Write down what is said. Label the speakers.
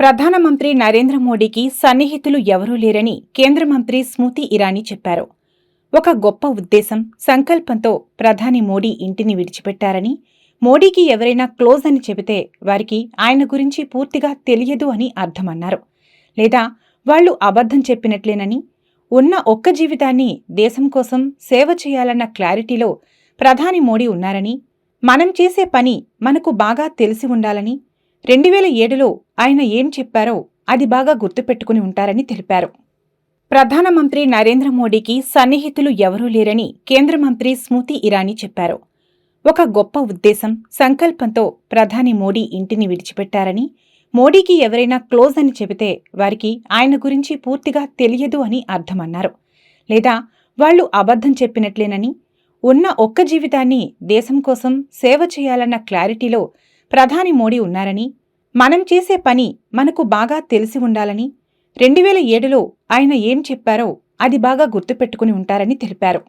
Speaker 1: ప్రధానమంత్రి నరేంద్ర మోడీకి సన్నిహితులు ఎవరూ లేరని కేంద్ర మంత్రి స్మృతి ఇరానీ చెప్పారు. ఒక గొప్ప ఉద్దేశం, సంకల్పంతో ప్రధాని మోడీ ఇంటిని విడిచిపెట్టారని, మోడీకి ఎవరైనా క్లోజ్ అని చెబితే వారికి ఆయన గురించి పూర్తిగా తెలియదు అని అర్థమన్నారు. లేదా వాళ్లు అబద్ధం చెప్పినట్లేనని, ఉన్న ఒక్క జీవితాన్ని దేశం కోసం సేవ చేయాలన్న క్లారిటీలో ప్రధాని మోడీ ఉన్నారని, మనం చేసే పని మనకు బాగా తెలిసి ఉండాలని, 2007లో ఆయన ఏం చెప్పారో అది బాగా గుర్తుపెట్టుకుని ఉంటారని తెలిపారు. ప్రధానమంత్రి నరేంద్ర మోడీకి సన్నిహితులు ఎవరూ లేరని కేంద్ర మంత్రి స్మృతి ఇరానీ చెప్పారు. ఒక గొప్ప ఉద్దేశం, సంకల్పంతో ప్రధాని మోడీ ఇంటిని విడిచిపెట్టారని, మోడీకి ఎవరైనా క్లోజ్ అని చెబితే వారికి ఆయన గురించి పూర్తిగా తెలియదు అని అర్థమన్నారు. లేదా వాళ్లు అబద్ధం చెప్పినట్లేనని, ఉన్న ఒక్క జీవితాన్ని దేశం కోసం సేవ చేయాలన్న క్లారిటీలో ప్రధాని మోడీ ఉన్నారని, మనం చేసే పని మనకు బాగా తెలిసి ఉండాలని, 2007లో ఆయన ఏం చెప్పారో అది బాగా గుర్తుపెట్టుకుని ఉంటారని తెలిపారు.